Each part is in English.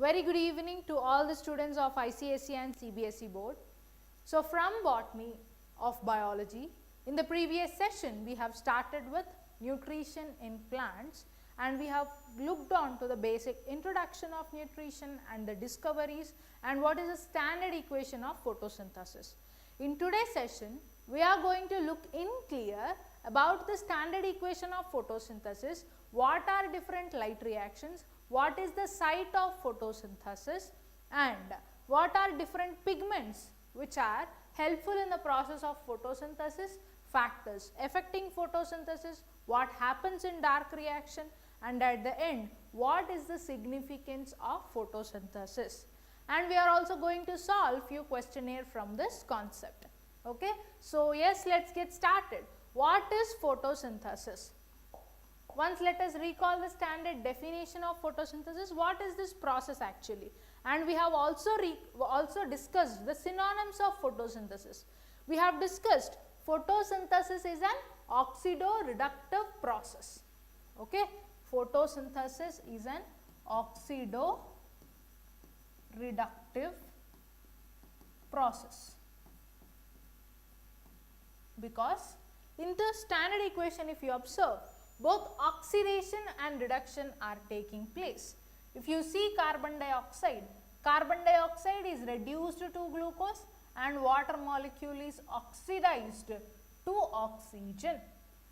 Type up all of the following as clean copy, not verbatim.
Very good evening to all the students of ICSE and CBSE board. So from botany of biology, in the previous session we have started with nutrition in plants and we have looked on to the basic introduction of nutrition and the discoveries and what is the standard equation of photosynthesis. In today's session, we are going to look in clear about the standard equation of photosynthesis, what are different light reactions, what is the site of photosynthesis and what are different pigments which are helpful in the process of photosynthesis, factors affecting photosynthesis, what happens in dark reaction and at the end what is the significance of photosynthesis. And we are also going to solve few questionnaire from this concept. Okay. So, yes, let us get started. What is photosynthesis? Once let us recall the standard definition of photosynthesis. What is this process actually? And we have also discussed the synonyms of photosynthesis. We have discussed photosynthesis is an oxidoreductive process. Okay. Photosynthesis is an oxidoreductive process, because in the standard equation if you observe, both oxidation and reduction are taking place. If you see carbon dioxide is reduced to glucose and water molecule is oxidized to oxygen,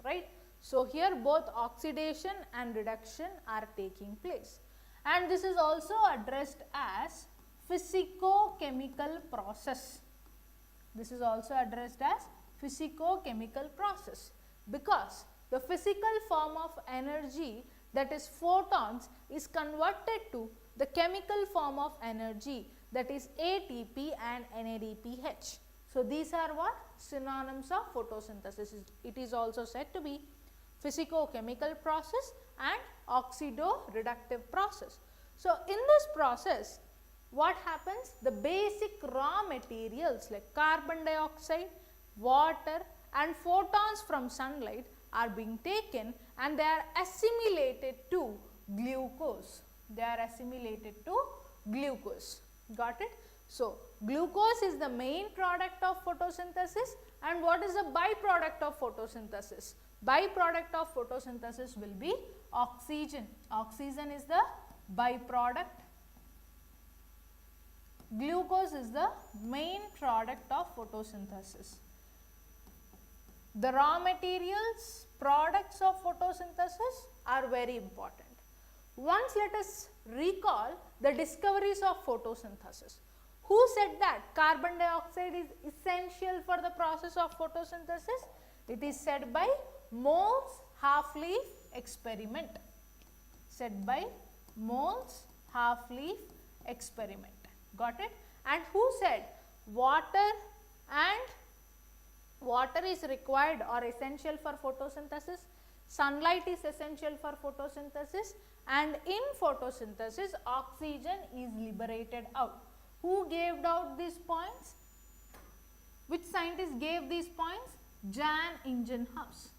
right. So, here both oxidation and reduction are taking place, and this is also addressed as physicochemical process. This is also addressed as physicochemical process, because the physical form of energy, that is photons, is converted to the chemical form of energy, that is ATP and NADPH. So, these are what synonyms of photosynthesis. It is also said to be physicochemical process and oxidoreductive process. So, in this process what happens? The basic raw materials like carbon dioxide, water and photons from sunlight are being taken and they are assimilated to glucose. They are assimilated to glucose. Got it? So, glucose is the main product of photosynthesis, and what is the byproduct of photosynthesis? Byproduct of photosynthesis will be oxygen. Oxygen is the byproduct. Glucose is the main product of photosynthesis. The raw materials, products of photosynthesis are very important. Once let us recall the discoveries of photosynthesis. Who said that carbon dioxide is essential for the process of photosynthesis? It is said by Mohl's half-leaf experiment. Said by Mohl's half-leaf experiment. Got it? And who said water is required or essential for photosynthesis? Sunlight is essential for photosynthesis, and in photosynthesis oxygen is liberated out. Who gave out these points? Which scientist gave these points? Jan Ingenhousz.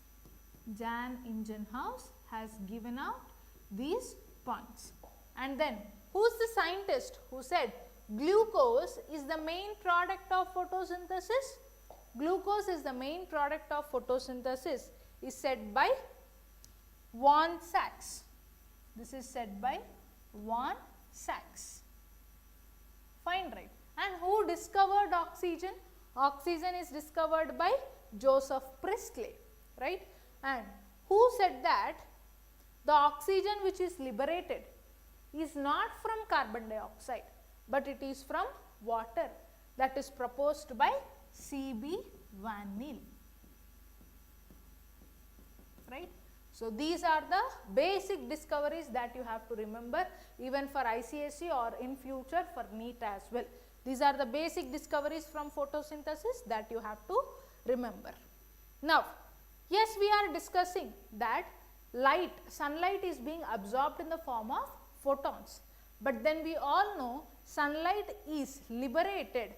Jan Ingenhousz has given out these points. And then who is the scientist who said glucose is the main product of photosynthesis? Glucose is the main product of photosynthesis is said by von Sachs. This is said by von Sachs. Fine, right? And who discovered oxygen? Oxygen is discovered by Joseph Priestley, right? And who said that the oxygen which is liberated is not from carbon dioxide, but it is from water? That is proposed by C.B. Van Niel, right? So, these are the basic discoveries that you have to remember even for ICSE or in future for NEET as well. These are the basic discoveries from photosynthesis that you have to remember. Now, yes, we are discussing that sunlight is being absorbed in the form of photons, but then we all know sunlight is liberated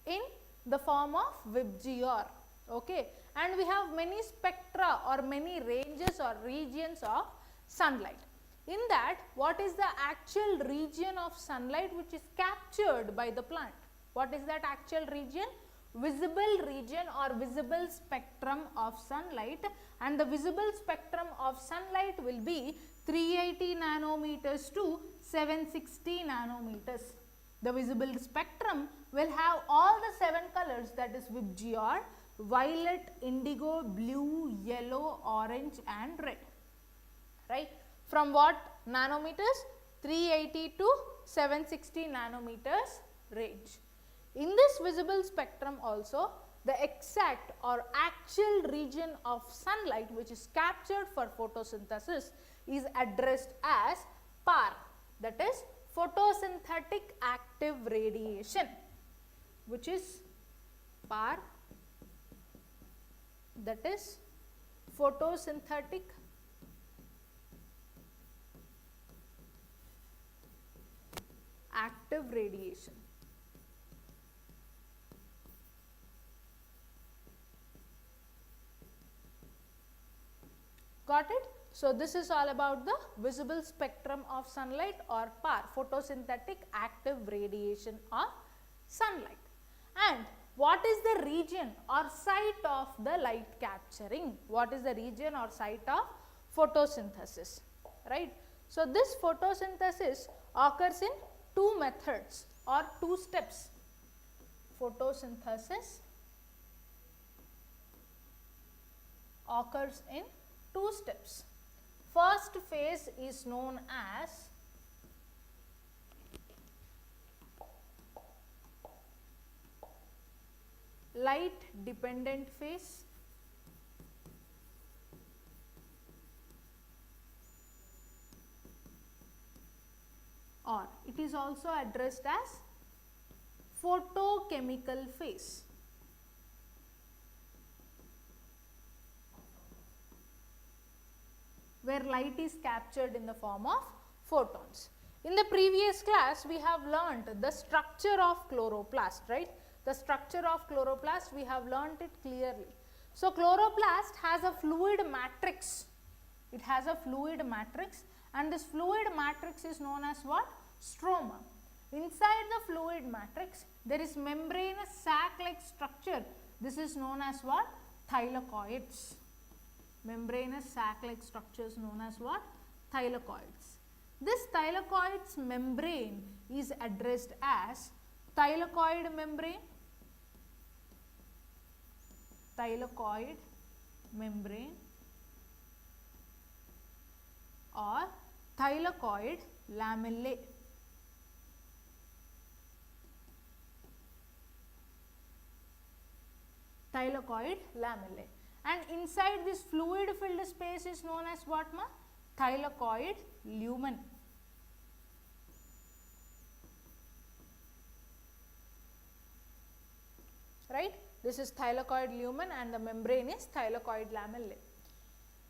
in the form of VIBGYOR, okay, and we have many spectra or many ranges or regions of sunlight. In that, what is the actual region of sunlight which is captured by the plant? What is that actual region? Visible region or visible spectrum of sunlight, and the visible spectrum of sunlight will be 380 nanometers to 760 nanometers. The visible spectrum will have all the 7 colors, that is VIBGYOR: violet, indigo, blue, yellow, orange and red, right? From what nanometers? 380 to 760 nanometers range. In this visible spectrum also, the exact or actual region of sunlight which is captured for photosynthesis is addressed as PAR, that is photosynthetic active radiation, which is PAR, that is photosynthetic active radiation. Got it? So, this is all about the visible spectrum of sunlight or PAR, photosynthetic active radiation of sunlight. And what is the region or site of the light capturing? What is the region or site of photosynthesis, right? So, this photosynthesis occurs in 2 methods or 2 steps. Photosynthesis occurs in 2 steps. First phase is known as light dependent phase, or it is also addressed as photochemical phase. Where light is captured in the form of photons. In the previous class, we have learnt the structure of chloroplast, right? The structure of chloroplast, we have learnt it clearly. So, chloroplast has a fluid matrix. It has a fluid matrix, and this fluid matrix is known as what? Stroma. Inside the fluid matrix, there is membranous sac-like structure. This is known as what? Thylakoids. Membranous sac-like structures known as what? Thylakoids. This thylakoids membrane is addressed as thylakoid membrane, thylakoid membrane, or thylakoid lamellae. Thylakoid lamellae. And inside this fluid filled space is known as what, ma? Thylakoid lumen. Right? This is thylakoid lumen and the membrane is thylakoid lamellae.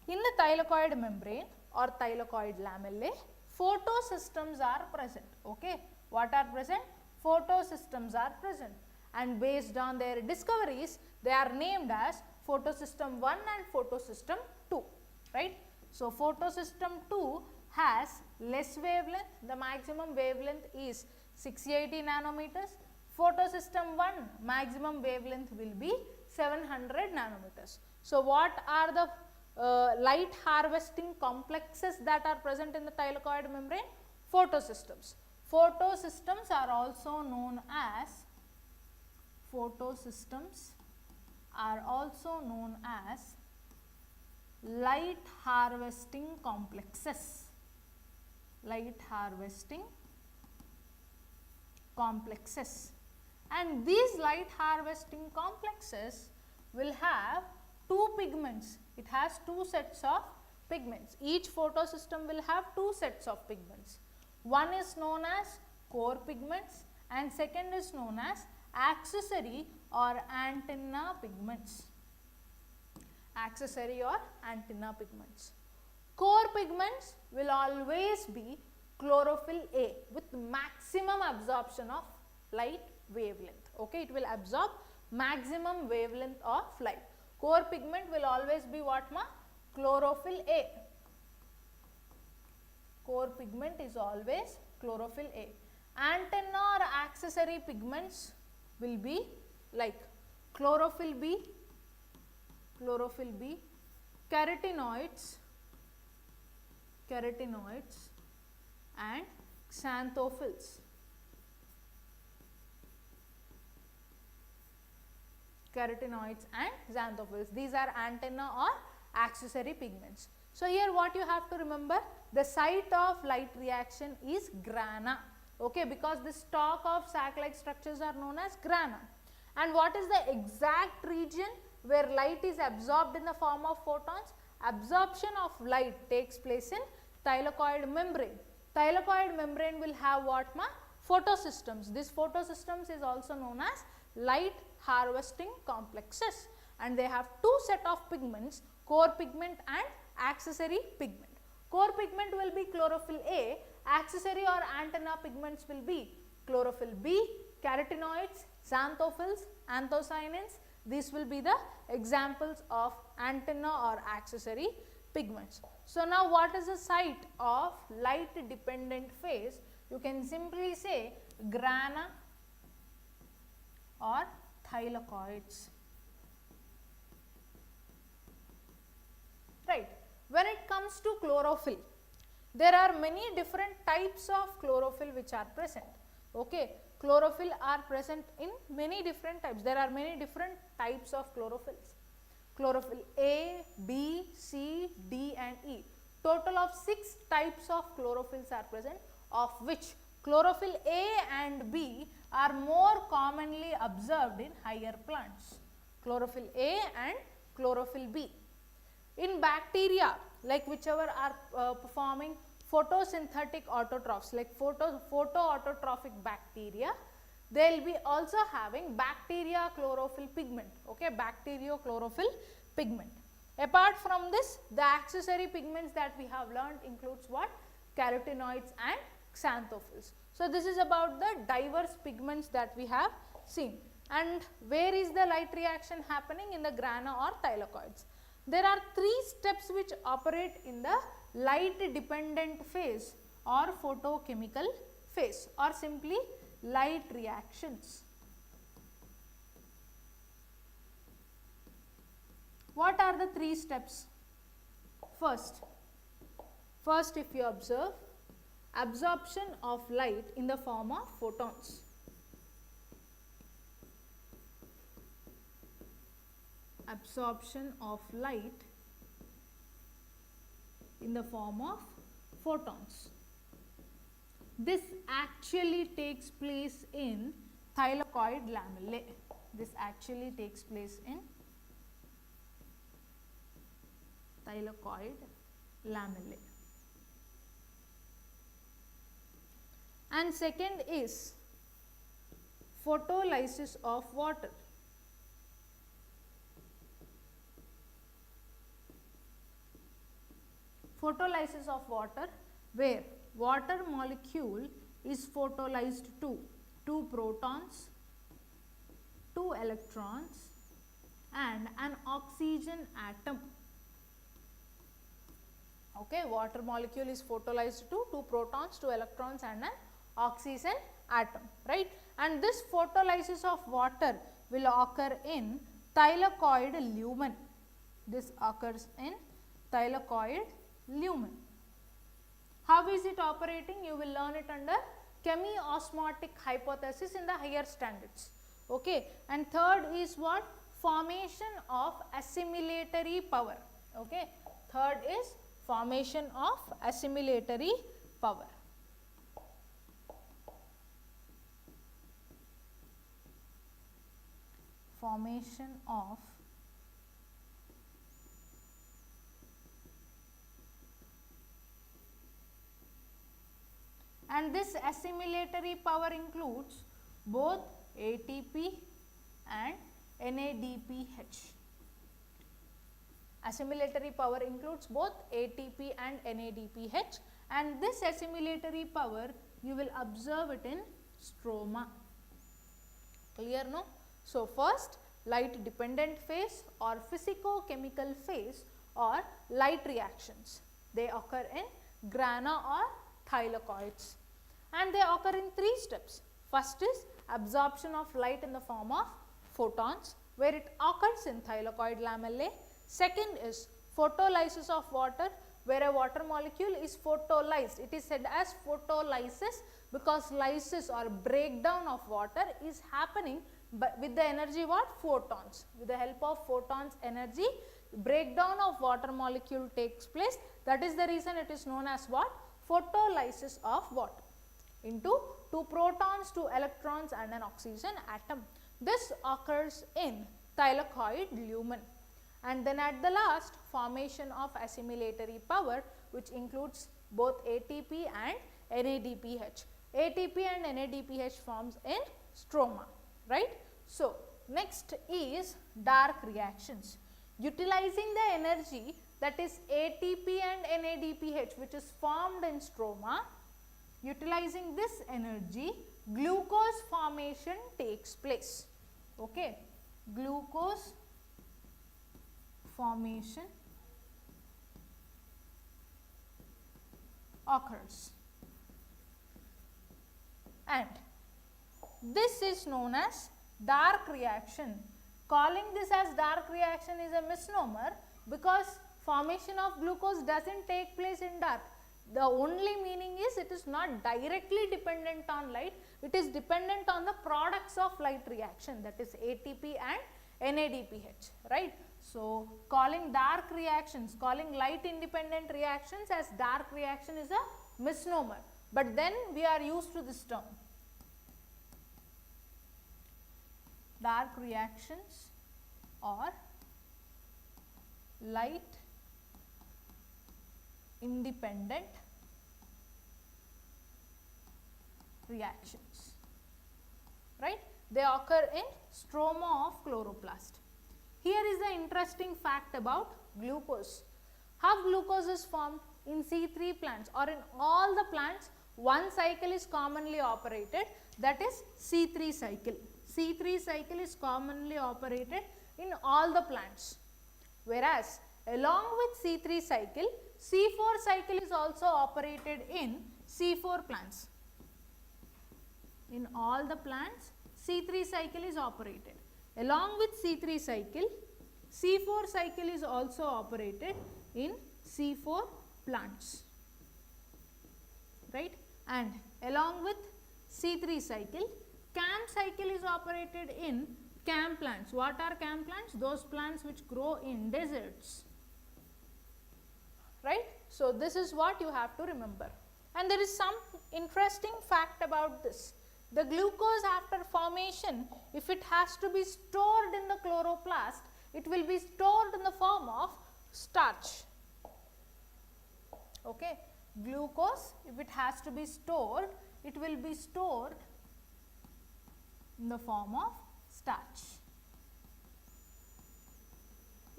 In the thylakoid membrane or thylakoid lamellae, photosystems are present. Okay? What are present? Photosystems are present. And based on their discoveries, they are named as photosystem 1 and photosystem 2, right? So, photosystem 2 has less wavelength, the maximum wavelength is 680 nanometers. Photosystem 1 maximum wavelength will be 700 nanometers. So, what are the light harvesting complexes that are present in the thylakoid membrane? Photosystems. Photosystems are also known as light harvesting complexes. Light harvesting complexes. And these light harvesting complexes will have 2 pigments. It has 2 sets of pigments. Each photosystem will have 2 sets of pigments. One is known as core pigments and second is known as accessory or antenna pigments. Accessory or antenna pigments. Core pigments will always be chlorophyll A with maximum absorption of light wavelength. Okay, it will absorb maximum wavelength of light. Core pigment will always be what, ma? Chlorophyll A. core pigment is always chlorophyll A. Antenna or accessory pigments will be like chlorophyll B, carotenoids and xanthophylls. These are antenna or accessory pigments. So here what you have to remember, the site of light reaction is grana, okay, because the stalk of sac-like structures are known as grana. And what is the exact region where light is absorbed in the form of photons? Absorption of light takes place in thylakoid membrane. Thylakoid membrane will have what, ma? Photosystems. This photosystems is also known as light harvesting complexes, and they have two set of pigments, core pigment and accessory pigment. Core pigment will be chlorophyll A, accessory or antenna pigments will be chlorophyll B, carotenoids, xanthophylls, anthocyanins. These will be the examples of antenna or accessory pigments. So now what is the site of light dependent phase? You can simply say grana or thylakoids. Right. When it comes to chlorophyll, there are many different types of chlorophyll which are present. Okay. Chlorophyll are present in many different types. There are many different types of chlorophylls. Chlorophyll A, B, C, D and E. Total of 6 types of chlorophylls are present, of which chlorophyll A and B are more commonly observed in higher plants. Chlorophyll A and chlorophyll B. In bacteria, like whichever are performing photosynthetic autotrophs, like photoautotrophic bacteria, they will be also having bacteria chlorophyll pigment, okay, bacteriochlorophyll pigment. Apart from this, the accessory pigments that we have learned includes what? Carotenoids and xanthophylls. So this is about the diverse pigments that we have seen. And where is the light reaction happening? In the grana or thylakoids. There are 3 steps which operate in the light dependent phase or photochemical phase, or simply light reactions. What are the 3 steps? First if you observe, absorption of light in the form of photons. Absorption of light in the form of photons. This actually takes place in thylakoid lamellae. This actually takes place in thylakoid lamellae. And second is photolysis of water. Photolysis of water, where water molecule is photolysed to 2 protons, 2 electrons and an oxygen atom. Okay, water molecule is photolysed to 2 protons, 2 electrons and an oxygen atom, right? And this photolysis of water will occur in thylakoid lumen. This occurs in thylakoid lumen. How is it operating? You will learn it under chemiosmotic hypothesis in the higher standards. Okay. And third is what? Formation of assimilatory power. Okay. Third is formation of assimilatory power. Formation of and this assimilatory power includes both ATP and NADPH. Assimilatory power includes both ATP and NADPH, and this assimilatory power you will observe it in stroma. Clear, no? So first, light dependent phase or physico-chemical phase or light reactions. They occur in grana or thylakoids, and they occur in 3 steps. First is absorption of light in the form of photons, where it occurs in thylakoid lamellae. Second is photolysis of water, where a water molecule is photolysed. It is said as photolysis because lysis or breakdown of water is happening with the energy what? Photons. With the help of photons energy, breakdown of water molecule takes place. That is the reason it is known as what? Photolysis of water into 2 protons, 2 electrons and an oxygen atom. This occurs in thylakoid lumen. And then at the last, formation of assimilatory power, which includes both ATP and NADPH. ATP and NADPH forms in stroma, right. So, next is dark reactions. Utilizing the energy, that is ATP and NADPH, which is formed in stroma, utilizing this energy, glucose formation takes place. Okay. Glucose formation occurs, and this is known as dark reaction. Calling this as dark reaction is a misnomer because formation of glucose does not take place in dark. The only meaning is it is not directly dependent on light, it is dependent on the products of light reaction, that is ATP and NADPH, right. So, calling dark reactions, calling light independent reactions as dark reaction is a misnomer, but then we are used to this term. Dark reactions or light independent reactions, right. They occur in stroma of chloroplast. Here is the interesting fact about glucose. How glucose is formed in C3 plants, or in all the plants one cycle is commonly operated, that is C3 cycle. C3 cycle is commonly operated in all the plants, whereas along with C3 cycle, C4 cycle is also operated in C4 plants. In all the plants, C3 cycle is operated. Along with C3 cycle, C4 cycle is also operated in C4 plants, right. And along with C3 cycle, CAM cycle is operated in CAM plants. What are CAM plants? Those plants which grow in deserts, right. So, this is what you have to remember. And there is some interesting fact about this. The glucose after formation, if it has to be stored in the chloroplast, it will be stored in the form of starch. Okay. Glucose, if it has to be stored, it will be stored in the form of starch.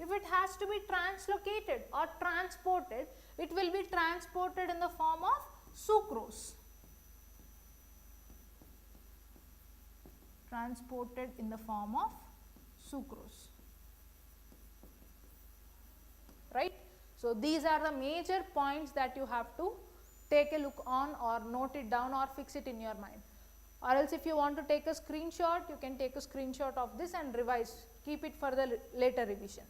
If it has to be translocated or transported, it will be transported in the form of sucrose. Transported in the form of sucrose, right. So, these are the major points that you have to take a look on or note it down or fix it in your mind, or else if you want to take a screenshot, you can take a screenshot of this and revise, keep it for the later revision.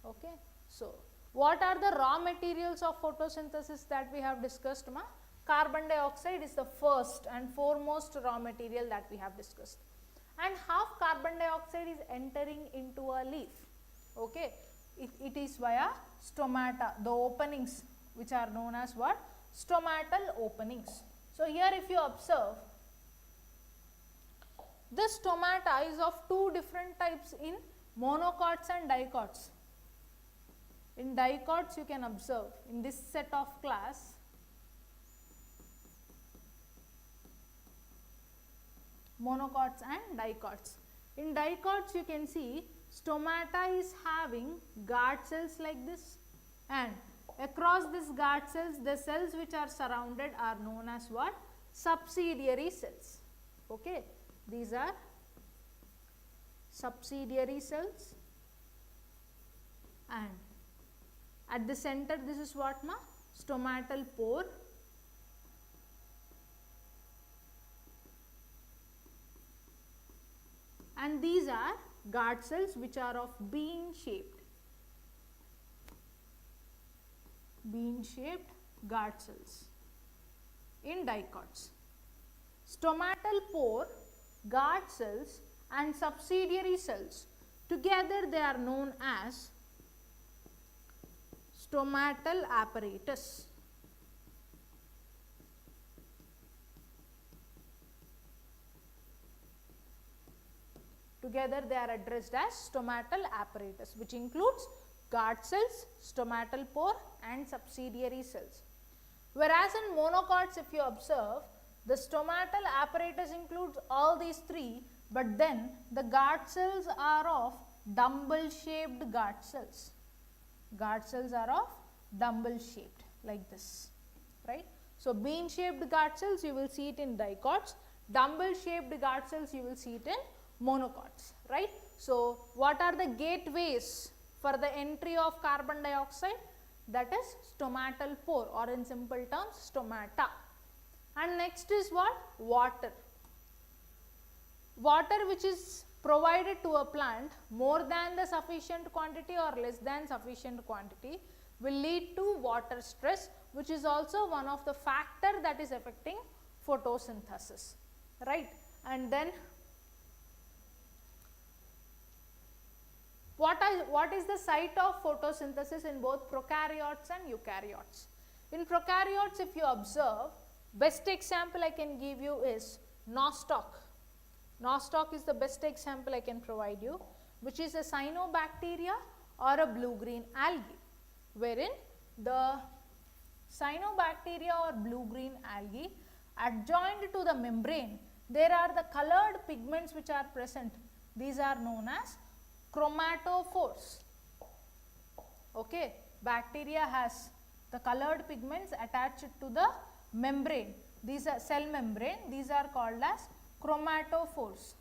Okay. So, what are the raw materials of photosynthesis that we have discussed, ma? Carbon dioxide is the first and foremost raw material that we have discussed. And how carbon dioxide is entering into a leaf? Okay. It is via stomata, the openings which are known as what? Stomatal openings. So, here if you observe, this stomata is of 2 different types in monocots and dicots. In dicots you can observe in this set of class, monocots and dicots. In dicots you can see stomata is having guard cells like this, and across this guard cells, the cells which are surrounded are known as what? Subsidiary cells. Okay. These are subsidiary cells, and at the center this is what, ma? stomatal pore, and these are guard cells which are of bean shaped guard cells in dicots. Stomatal pore, guard cells and subsidiary cells, together they are known as stomatal apparatus. Together they are addressed as stomatal apparatus, which includes guard cells, stomatal pore and subsidiary cells. Whereas in monocots, if you observe, the stomatal apparatus includes all these three, but then the guard cells are of dumbbell shaped guard cells. Guard cells are of dumbbell shaped like this, right. So, bean shaped guard cells you will see it in dicots, dumbbell shaped guard cells you will see it in monocots, right. So, what are the gateways for the entry of carbon dioxide? That is stomatal pore, or in simple terms stomata. And next is what? Water. Water which is provided to a plant more than the sufficient quantity or less than sufficient quantity will lead to water stress, which is also one of the factor that is affecting photosynthesis, right. And then what is the site of photosynthesis in both prokaryotes and eukaryotes? In prokaryotes, if you observe, best example I can give you is nostoc. Nostoc is the best example I can provide you, which is a cyanobacteria or a blue-green algae, wherein the cyanobacteria or blue-green algae adjoined to the membrane, there are the colored pigments which are present. These are known as chromatophores. Okay, bacteria has the colored pigments attached to the membrane. These are cell membrane. These are called as chromatophores.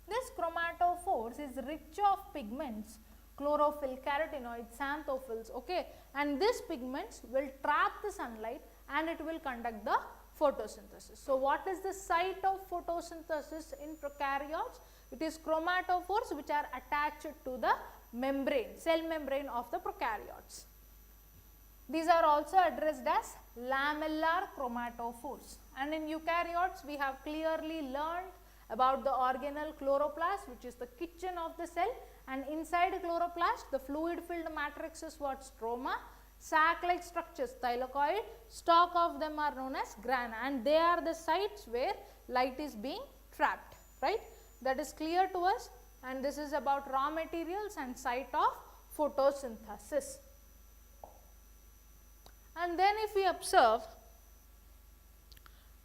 This chromatophores is rich of pigments, chlorophyll, carotenoids, xanthophylls. Okay, and these pigments will trap the sunlight and it will conduct the photosynthesis. So, what is the site of photosynthesis in prokaryotes? It is chromatophores which are attached to the membrane, cell membrane of the prokaryotes. These are also addressed as lamellar chromatophores. And in eukaryotes, we have clearly learned about the organelle chloroplast, which is the kitchen of the cell, and inside chloroplast, the fluid filled matrix is what? Stroma. Sac-like structures, thylakoid, stalk of them are known as grana, and they are the sites where light is being trapped, right. That is clear to us, and this is about raw materials and site of photosynthesis. And then if we observe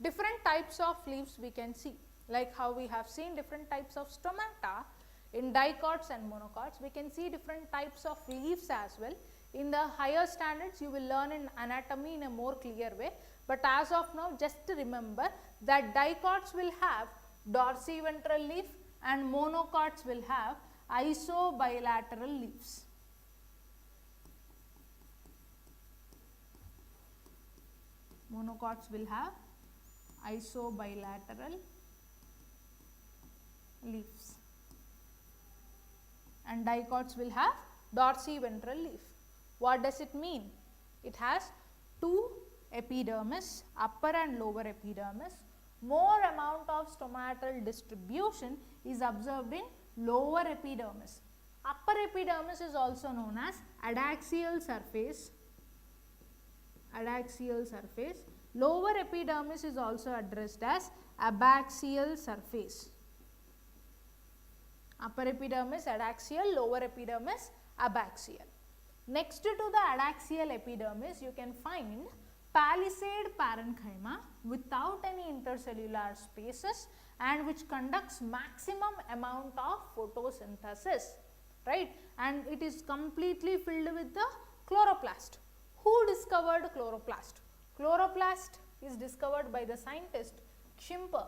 different types of leaves, we can see, like how we have seen different types of stomata in dicots and monocots, we can see different types of leaves as well. In the higher standards, you will learn in anatomy in a more clear way, but as of now, just remember that dicots will have dorsiventral leaf and monocots will have isobilateral leaves. Monocots will have isobilateral leaves and dicots will have dorsiventral leaf. What does it mean? It has two epidermis, upper and lower epidermis. More amount of stomatal distribution is observed in lower epidermis. Upper epidermis is also known as adaxial surface. Lower epidermis is also addressed as abaxial surface. Upper epidermis adaxial, lower epidermis abaxial. Next to the adaxial epidermis, you can find palisade parenchyma without any intercellular spaces and which conducts maximum amount of photosynthesis, right, and it is completely filled with the chloroplast. Who discovered chloroplast? Chloroplast is discovered by the scientist Schimper,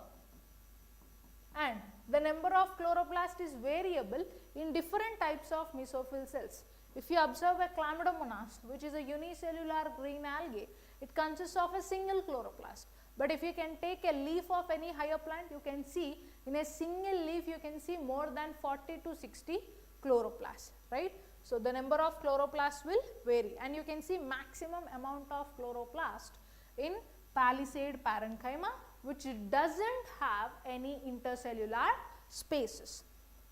and the number of chloroplast is variable in different types of mesophyll cells. If you observe a chlamydomonas, which is a unicellular green algae, it consists of a single chloroplast. But if you can take a leaf of any higher plant, you can see in a single leaf you can see more than 40 to 60 chloroplasts, right. So, the number of chloroplasts will vary, and you can see maximum amount of chloroplast in palisade parenchyma, which does not have any intercellular spaces.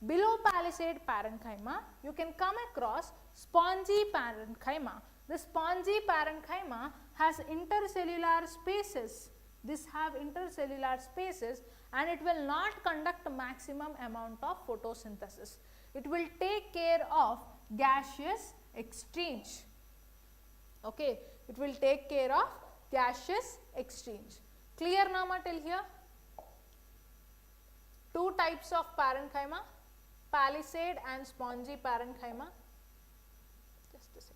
Below palisade parenchyma, you can come across spongy parenchyma. The spongy parenchyma has intercellular spaces. This have intercellular spaces, and it will not conduct maximum amount of photosynthesis. It will take care of gaseous exchange. Okay, it will take care of gaseous exchange. Clear Nama till here? Two types of parenchyma, palisade and spongy parenchyma. Just a second.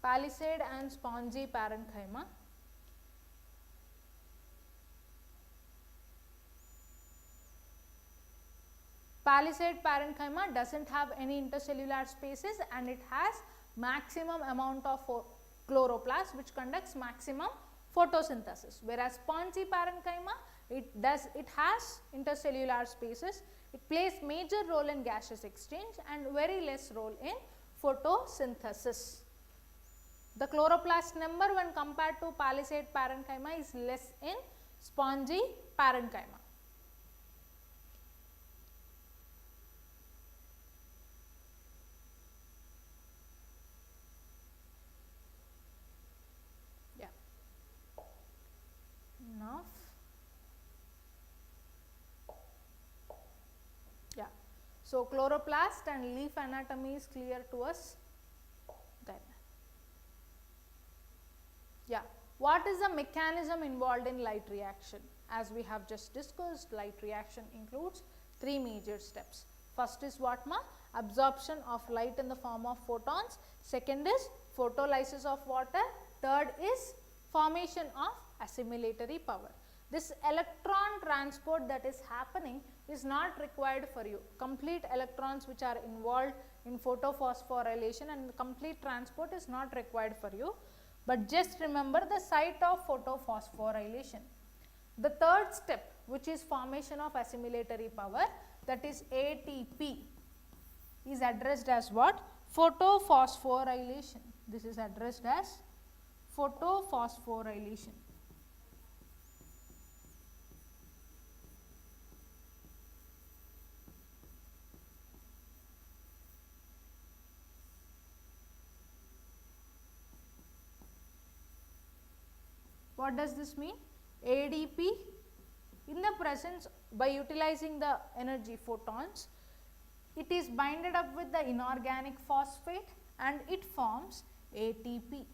Palisade and spongy parenchyma. Palisade parenchyma does not have any intercellular spaces, and it has maximum amount of chloroplast, which conducts maximum photosynthesis, whereas spongy parenchyma it has intercellular spaces. It plays major role in gaseous exchange and very less role in photosynthesis. The chloroplast number when compared to palisade parenchyma is less in spongy parenchyma. Yeah. Enough. Yeah. So, chloroplast and leaf anatomy is clear to us. Then. Yeah, what is the mechanism involved in light reaction? As we have just discussed, light reaction includes three major steps. First is what ma? Absorption of light in the form of photons. Second is photolysis of water. Third is formation of assimilatory power. This electron transport that is happening is not required for you. Complete electrons which are involved in photophosphorylation and complete transport is not required for you. But just remember the site of photophosphorylation. The third step, which is formation of assimilatory power, that is ATP, is addressed as what? Photophosphorylation. This is addressed as photophosphorylation. What does this mean? ADP, in the presence, by utilizing the energy photons, it is binded up with the inorganic phosphate and it forms ATP.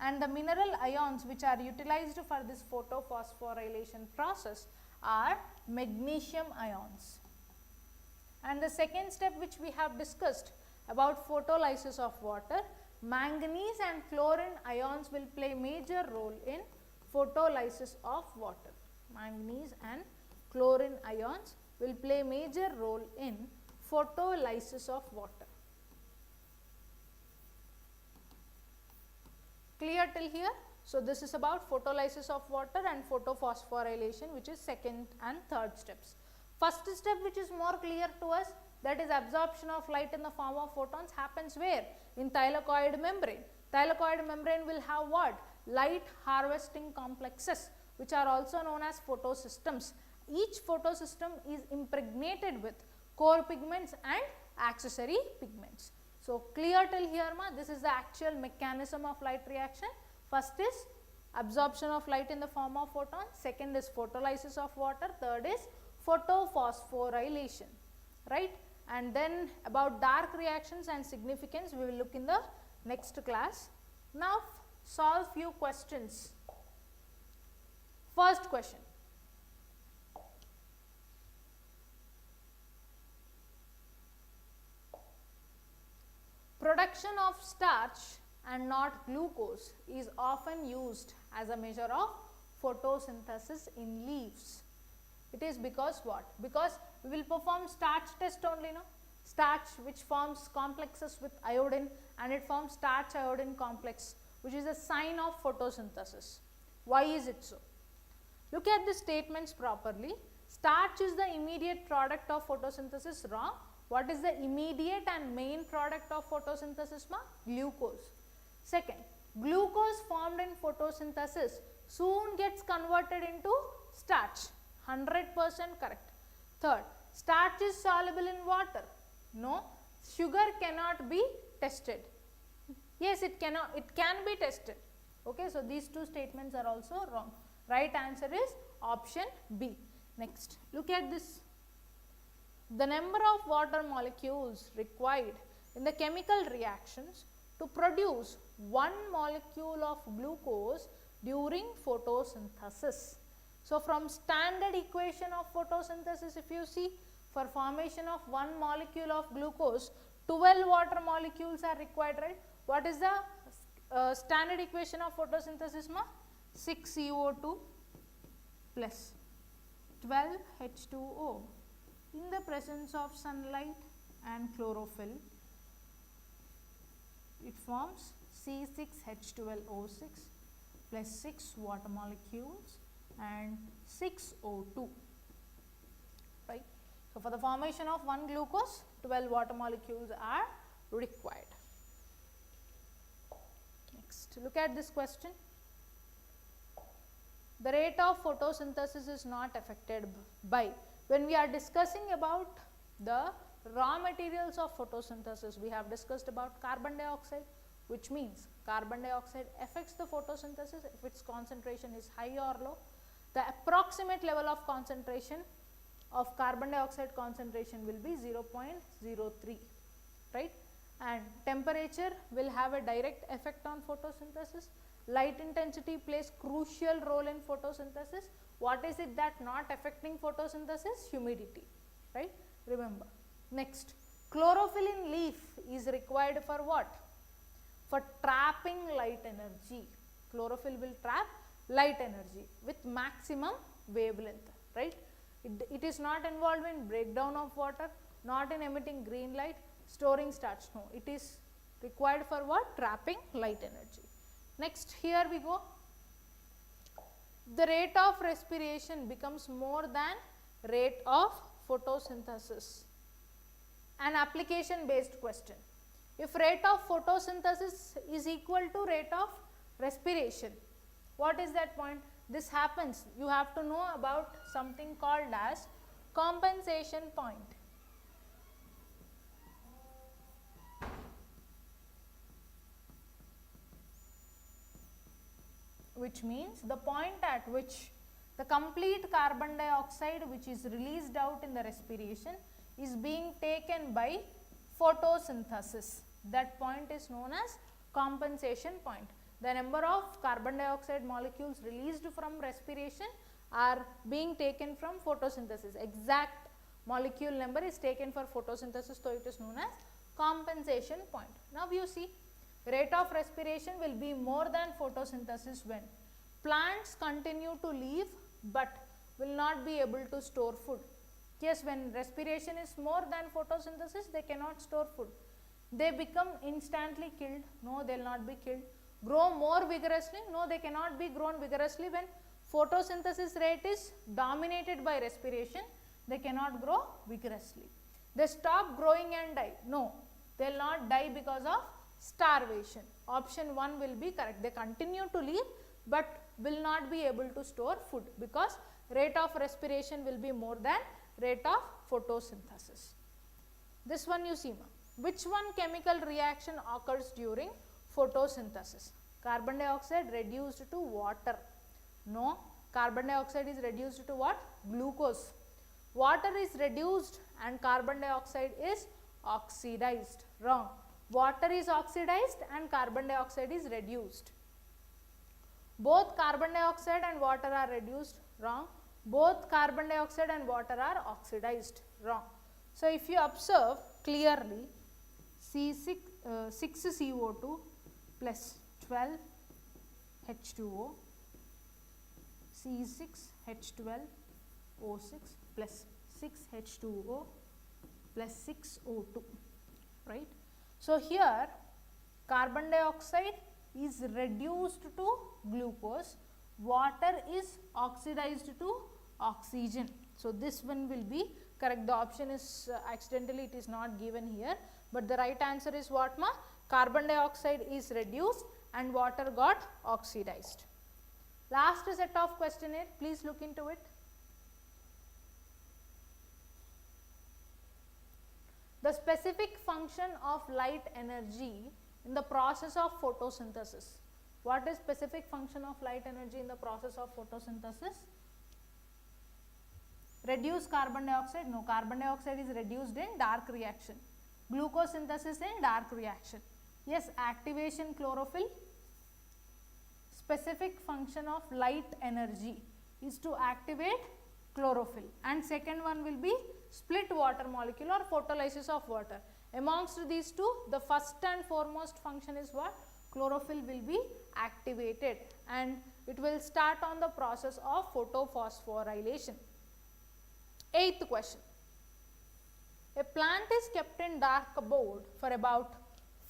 And the mineral ions which are utilized for this photophosphorylation process are magnesium ions. And the second step which we have discussed about photolysis of water, manganese and chlorine ions will play major role in photolysis of water. Manganese and chlorine ions will play major role in photolysis of water. Clear till here? So, this is about photolysis of water and photophosphorylation, which is second and third steps. First step, which is more clear to us, that is absorption of light in the form of photons, happens where? In thylakoid membrane. Thylakoid membrane will have what? Light harvesting complexes, which are also known as photosystems. Each photosystem is impregnated with core pigments and accessory pigments. So, clear till here ma? This is the actual mechanism of light reaction. First is absorption of light in the form of photons, second is photolysis of water, third is photophosphorylation, right. And then about dark reactions and significance we will look in the next class. Now, solve few questions. First question, production of starch and not glucose is often used as a measure of photosynthesis in leaves. It is because what? Because we will perform starch test only, no? Starch which forms complexes with iodine, and it forms starch iodine complex, which is a sign of photosynthesis. Why is it so? Look at the statements properly. Starch is the immediate product of photosynthesis. Wrong. What is the immediate and main product of photosynthesis? Ma? Glucose. Second, glucose formed in photosynthesis soon gets converted into starch. 100% correct. Third, starch is soluble in water. No, sugar cannot be tested. Yes, it cannot, it can be tested. Okay, so these two statements are also wrong. Right answer is option B. Next, look at this. The number of water molecules required in the chemical reactions to produce one molecule of glucose during photosynthesis. So, from standard equation of photosynthesis, if you see, for formation of one molecule of glucose, 12 water molecules are required, right? What is the standard equation of photosynthesis, ma? 6 CO2 plus 12 H2O. In the presence of sunlight and chlorophyll, it forms C6H12O6 plus 6 water molecules and 6 O2, right. So, for the formation of one glucose, 12 water molecules are required. Next, look at this question. The rate of photosynthesis is not affected by, when we are discussing about the raw materials of photosynthesis, we have discussed about carbon dioxide, which means carbon dioxide affects the photosynthesis if its concentration is high or low. The approximate level of concentration of carbon dioxide concentration will be 0.03, right, and temperature will have a direct effect on photosynthesis. Light intensity plays crucial role in photosynthesis. What is it that not affecting photosynthesis? Humidity, right, remember. Next, chlorophyll in leaf is required for what? For trapping light energy. Chlorophyll will trap light energy with maximum wavelength, right. It is not involved in breakdown of water, not in emitting green light, storing starch. No, it is required for what? Trapping light energy. Next, here we go. The rate of respiration becomes more than rate of photosynthesis. An application based question. If rate of photosynthesis is equal to rate of respiration, what is that point? This happens, you have to know about something called as compensation point. Which means the point at which the complete carbon dioxide which is released out in the respiration is being taken by photosynthesis. That point is known as compensation point. The number of carbon dioxide molecules released from respiration are being taken from photosynthesis. Exact molecule number is taken for photosynthesis, so it is known as compensation point. Now you see, rate of respiration will be more than photosynthesis when plants continue to live but will not be able to store food. Yes, when respiration is more than photosynthesis, they cannot store food. They become instantly killed. No, they will not be killed. Grow more vigorously. No, they cannot be grown vigorously. When photosynthesis rate is dominated by respiration, they cannot grow vigorously. They stop growing and die. No, they will not die because of starvation. Option 1 will be correct. They continue to live but will not be able to store food because rate of respiration will be more than rate of photosynthesis. This one you see, ma. Which one chemical reaction occurs during photosynthesis? Carbon dioxide reduced to water. No, carbon dioxide is reduced to what? Glucose. Water is reduced and carbon dioxide is oxidized. Wrong. Water is oxidized and carbon dioxide is reduced. Both carbon dioxide and water are reduced. Wrong. Both carbon dioxide and water are oxidized. Wrong. So, if you observe clearly, 6 CO2 plus 12 H2O, C6H12O6 plus 6 H2O plus 6 O2, right. So, here carbon dioxide is reduced to glucose, water is oxidized to oxygen. So, this one will be correct. The option is accidentally it is not given here, but the right answer is what ma? Carbon dioxide is reduced and water got oxidized. Last set of questionnaire, please look into it. The specific function of light energy in the process of photosynthesis. What is specific function of light energy in the process of photosynthesis? Reduce carbon dioxide? No, carbon dioxide is reduced in dark reaction. Glucose synthesis in dark reaction. Yes, activation chlorophyll. Specific function of light energy is to activate chlorophyll, and second one will be split water molecule or photolysis of water. Amongst these two, the first and foremost function is what? Chlorophyll will be activated and it will start on the process of photophosphorylation. Eighth question. A plant is kept in dark abode for about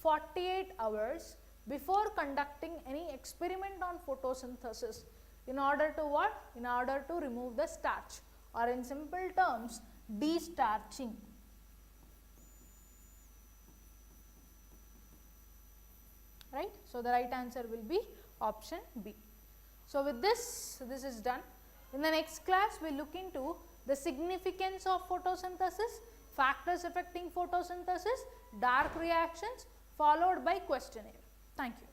48 hours before conducting any experiment on photosynthesis in order to what? In order to remove the starch, or in simple terms, destarching. Right? So, the right answer will be option B. So, with this is done. In the next class, we will look into the significance of photosynthesis, factors affecting photosynthesis, dark reactions, followed by questionnaire. Thank you.